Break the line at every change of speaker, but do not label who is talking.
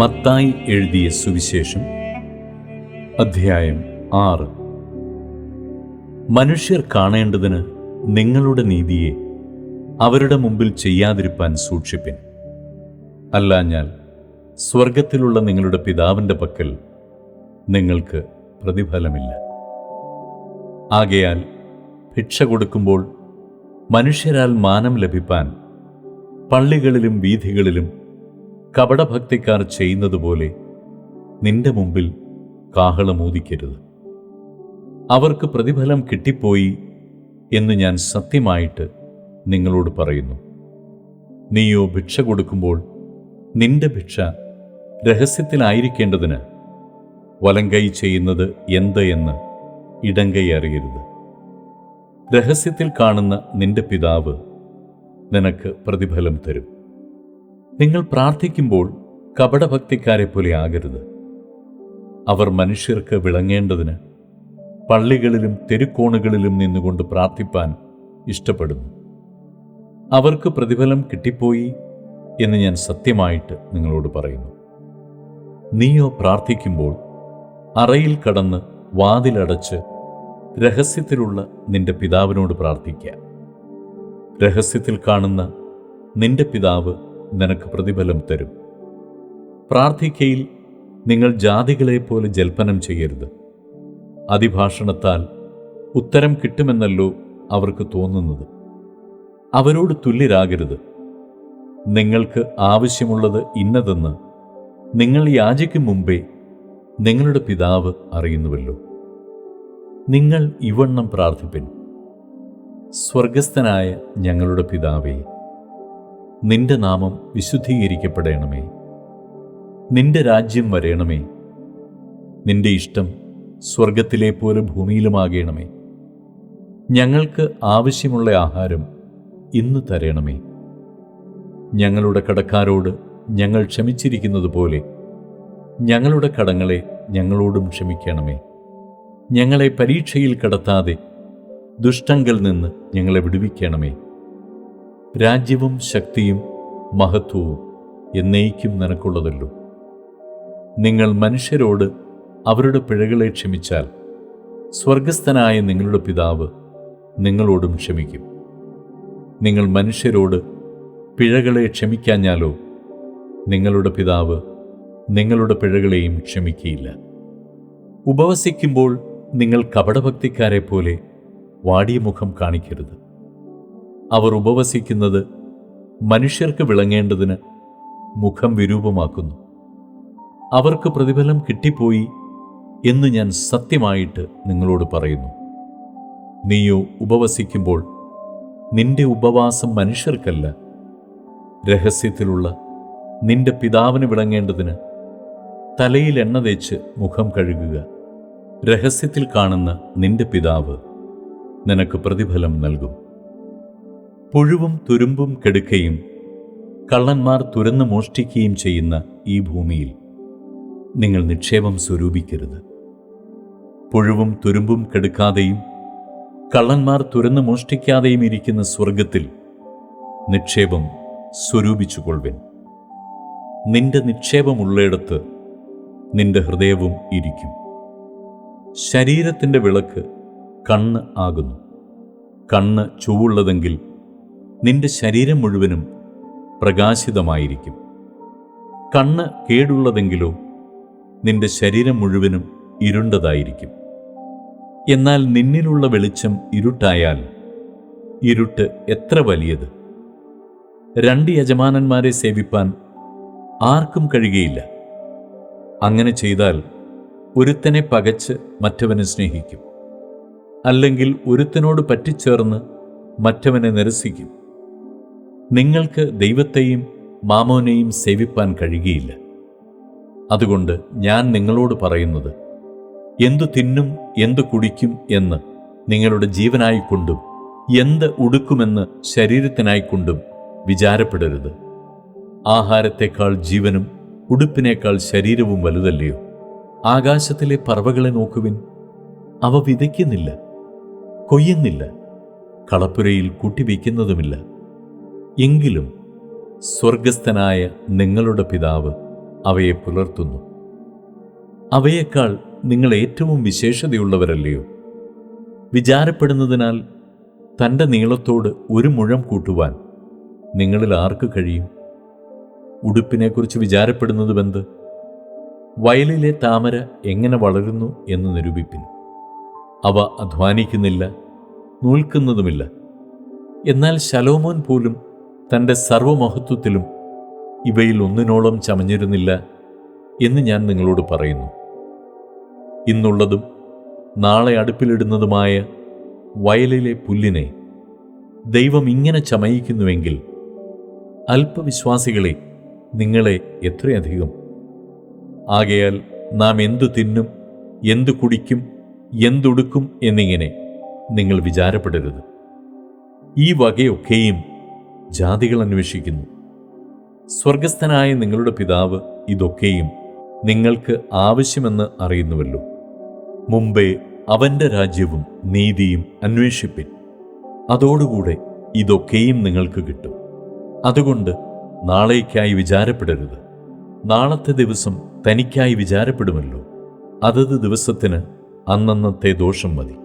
മത്തായി എഴുതിയ സുവിശേഷം അധ്യായം 6. മനുഷ്യർ കാണേണ്ടതിന് നിങ്ങളുടെ നീതിയെ അവരുടെ മുമ്പിൽ ചെയ്യാതിരിപ്പാൻ സൂക്ഷിപ്പിൻ. അല്ലാഞ്ഞാൽ സ്വർഗത്തിലുള്ള നിങ്ങളുടെ പിതാവിൻ്റെ പക്കൽ നിങ്ങൾക്ക് പ്രതിഫലമില്ല. ആകയാൽ ഭിക്ഷ കൊടുക്കുമ്പോൾ മനുഷ്യരാൽ മാനം ലഭിപ്പാൻ പള്ളികളിലും വീഥികളിലും കപടഭക്തിക്കാർ ചെയ്യുന്നതുപോലെ നിന്റെ മുമ്പിൽ കാഹളമൂതിക്കരുത്. അവർക്ക് പ്രതിഫലം കിട്ടിപ്പോയി എന്ന് ഞാൻ സത്യമായിട്ട് നിങ്ങളോട് പറയുന്നു. നീയോ ഭിക്ഷ കൊടുക്കുമ്പോൾ നിന്റെ ഭിക്ഷ രഹസ്യത്തിലായിരിക്കേണ്ടതിന് വലങ്കൈ ചെയ്യുന്നത് എന്ത് എന്ന് ഇടങ്കൈ അറിയരുത്. രഹസ്യത്തിൽ കാണുന്ന നിന്റെ പിതാവ് നിനക്ക് പ്രതിഫലം തരും. നിങ്ങൾ പ്രാർത്ഥിക്കുമ്പോൾ കപടഭക്തിക്കാരെ പോലെ ആകരുത്. അവർ മനുഷ്യർക്ക് വിളങ്ങേണ്ടതിന് പള്ളികളിലും തെരുക്കോണുകളിലും നിന്നുകൊണ്ട് പ്രാർത്ഥിപ്പാൻ ഇഷ്ടപ്പെടുന്നു. അവർക്ക് പ്രതിഫലം കിട്ടിപ്പോയി എന്ന് ഞാൻ സത്യമായിട്ട് നിങ്ങളോട് പറയുന്നു. നീയോ പ്രാർത്ഥിക്കുമ്പോൾ അറയിൽ കടന്ന് വാതിലടച്ച് രഹസ്യത്തിലുള്ള നിന്റെ പിതാവിനോട് പ്രാർത്ഥിക്കുക. രഹസ്യത്തിൽ കാണുന്ന നിന്റെ പിതാവ് നിനക്ക് പ്രതിഫലം തരും. പ്രാർത്ഥിക്കയിൽ നിങ്ങൾ ജാതികളെപ്പോലെ ജൽപ്പനം ചെയ്യരുത്. അതിഭാഷണത്താൽ ഉത്തരം കിട്ടുമെന്നല്ലോ അവർക്ക് തോന്നുന്നത്. അവരോട് തുല്യരാകരുത്. നിങ്ങൾക്ക് ആവശ്യമുള്ളത് ഇന്നതെന്ന് നിങ്ങൾ യാചിക്കും മുമ്പേ നിങ്ങളുടെ പിതാവ് അറിയുന്നുവല്ലോ. നിങ്ങൾ ഇവണ്ണം പ്രാർത്ഥിപ്പിൻ: സ്വർഗസ്ഥനായ ഞങ്ങളുടെ പിതാവേ, നിന്റെ നാമം വിശുദ്ധീകരിക്കപ്പെടണമേ. നിന്റെ രാജ്യം വരേണമേ. നിന്റെ ഇഷ്ടം സ്വർഗത്തിലെ പോലെ ഭൂമിയിലുമാകണമേ. ഞങ്ങൾക്ക് ആവശ്യമുള്ള ആഹാരം ഇന്ന് തരണമേ. ഞങ്ങളുടെ കടക്കാരോട് ഞങ്ങൾ ക്ഷമിച്ചിരിക്കുന്നത് പോലെ ഞങ്ങളുടെ കടങ്ങളെ ഞങ്ങളോടും ക്ഷമിക്കണമേ. ഞങ്ങളെ പരീക്ഷയിൽ കടത്താതെ ദുഷ്ടങ്കൽ നിന്ന് ഞങ്ങളെ വിടുവിക്കണമേ. രാജ്യവും ശക്തിയും മഹത്വവും എന്നേക്കും നിനക്കുള്ളതല്ലോ. നിങ്ങൾ മനുഷ്യരോട് അവരുടെ പിഴകളെ ക്ഷമിച്ചാൽ സ്വർഗസ്ഥനായ നിങ്ങളുടെ പിതാവ് നിങ്ങളോടും ക്ഷമിക്കും. നിങ്ങൾ മനുഷ്യരോട് പിഴകളെ ക്ഷമിക്കാഞ്ഞാലോ നിങ്ങളുടെ പിതാവ് നിങ്ങളുടെ പിഴകളെയും ക്ഷമിക്കുകയില്ല. ഉപവസിക്കുമ്പോൾ നിങ്ങൾ കപടഭക്തിക്കാരെ പോലെ വാടിയ മുഖം കാണിക്കരുത്. അവർ ഉപവസിക്കുന്നത് മനുഷ്യർക്ക് വിളങ്ങേണ്ടതിന് മുഖം വിരൂപമാക്കുന്നു. അവർക്ക് പ്രതിഫലം കിട്ടിപ്പോയി എന്ന് ഞാൻ സത്യമായിട്ട് നിങ്ങളോട് പറയുന്നു. നീയോ ഉപവസിക്കുമ്പോൾ നിന്റെ ഉപവാസം മനുഷ്യർക്കല്ല, രഹസ്യത്തിലുള്ള നിന്റെ പിതാവിന് വിളങ്ങേണ്ടതിന് തലയിൽ എണ്ണ തേച്ച് മുഖം കഴുകുക. രഹസ്യത്തിൽ കാണുന്ന നിന്റെ പിതാവ് നിനക്ക് പ്രതിഫലം നൽകും. പുഴുവും തുരുമ്പും കെടുക്കയും കള്ളന്മാർ തുരന്ന് മോഷ്ടിക്കുകയും ചെയ്യുന്ന ഈ ഭൂമിയിൽ നിങ്ങൾ നിക്ഷേപം സ്വരൂപിക്കരുത്. പുഴുവും തുരുമ്പും കെടുക്കാതെയും കള്ളന്മാർ തുരന്ന് മോഷ്ടിക്കാതെയും ഇരിക്കുന്ന സ്വർഗത്തിൽ നിക്ഷേപം സ്വരൂപിച്ചുകൊള്ളുവിൻ. നിന്റെ നിക്ഷേപമുള്ളയിടത്ത് നിന്റെ ഹൃദയവും ഇരിക്കും. ശരീരത്തിൻ്റെ വിളക്ക് കണ്ണ് ആകുന്നു. കണ്ണ് ചുവള്ളതെങ്കിൽ നിന്റെ ശരീരം മുഴുവനും പ്രകാശിതമായിരിക്കും. കണ്ണ് കേടുള്ളതെങ്കിലോ നിന്റെ ശരീരം മുഴുവനും ഇരുണ്ടതായിരിക്കും. എന്നാൽ നിന്നിലുള്ള വെളിച്ചം ഇരുട്ടായാൽ ഇരുട്ട് എത്ര വലിയത്! രണ്ട് യജമാനന്മാരെ സേവിപ്പാൻ ആർക്കും കഴിയുകയില്ല. അങ്ങനെ ചെയ്താൽ ഒരുത്തനെ പകച്ച് മറ്റവനെ സ്നേഹിക്കും, അല്ലെങ്കിൽ ഒരുത്തനോട് പറ്റിച്ചേർന്ന് മറ്റവനെ നിരസിക്കും. നിങ്ങൾക്ക് ദൈവത്തെയും മാമോനെയും സേവിപ്പാൻ കഴിയുകയില്ല. അതുകൊണ്ട് ഞാൻ നിങ്ങളോട് പറയുന്നത്, എന്തു തിന്നും എന്തു കുടിക്കും എന്ന് നിങ്ങളുടെ ജീവനായിക്കൊണ്ടും എന്ത് ഉടുക്കുമെന്ന് ശരീരത്തിനായിക്കൊണ്ടും വിചാരപ്പെടരുത്. ആഹാരത്തെക്കാൾ ജീവനും ഉടുപ്പിനേക്കാൾ ശരീരവും വലുതല്ലയോ? ആകാശത്തിലെ പറവകളെ നോക്കുവിൻ. അവ വിതയ്ക്കുന്നില്ല, കൊയ്യുന്നില്ല, കളപ്പുരയിൽ കൂട്ടിവയ്ക്കുന്നതുമില്ല. എങ്കിലും സ്വർഗസ്ഥനായ നിങ്ങളുടെ പിതാവ് അവയെ പുലർത്തുന്നു. അവയേക്കാൾ നിങ്ങൾ ഏറ്റവും വിശേഷതയുള്ളവരല്ലയോ? വിചാരപ്പെടുന്നതിനാൽ തൻ്റെ നീളത്തോട് ഒരു മുഴം കൂട്ടുവാൻ നിങ്ങളിൽ ആർക്ക് കഴിയും? ഉടുപ്പിനെക്കുറിച്ച് വിചാരപ്പെടുന്നതുമെന്ത്? വയലിലെ താമര എങ്ങനെ വളരുന്നു എന്ന് നിരൂപിപ്പിൻ. അവ അധ്വാനിക്കുന്നില്ല, നൂൽക്കുന്നതുമില്ല. എന്നാൽ ശലോമോൻ പോലും തൻ്റെ സർവമഹത്വത്തിലും ഇവയിൽ ഒന്നിനോളം ചമഞ്ഞിരുന്നില്ല എന്ന് ഞാൻ നിങ്ങളോട് പറയുന്നു. ഇന്നുള്ളതും നാളെ അടുപ്പിലിടുന്നതുമായ വയലിലെ പുല്ലിനെ ദൈവം ഇങ്ങനെ ചമയിക്കുന്നുവെങ്കിൽ അല്പവിശ്വാസികളെ, നിങ്ങളെ എത്രയധികം! ആകയാൽ നാം എന്തു തിന്നും, എന്തു കുടിക്കും, എന്തുടുക്കും എന്നിങ്ങനെ നിങ്ങൾ വിചാരപ്പെടരുത്. ഈ വകയൊക്കെയും ജാതികൾ അന്വേഷിക്കുന്നു. സ്വർഗസ്ഥനായ നിങ്ങളുടെ പിതാവ് ഇതൊക്കെയും നിങ്ങൾക്ക് ആവശ്യമെന്ന് അറിയുന്നുവല്ലോ. മുമ്പേ അവൻ്റെ രാജ്യവും നീതിയും അന്വേഷിപ്പിൻ, അതോടുകൂടെ ഇതൊക്കെയും നിങ്ങൾക്ക് കിട്ടും. അതുകൊണ്ട് നാളേക്കായി വിചാരപ്പെടരുത്. നാളത്തെ ദിവസം തനിക്കായി വിചാരപ്പെടുമല്ലോ. അതത് ദിവസത്തിന് അന്നന്നത്തെ ദോഷം മതി.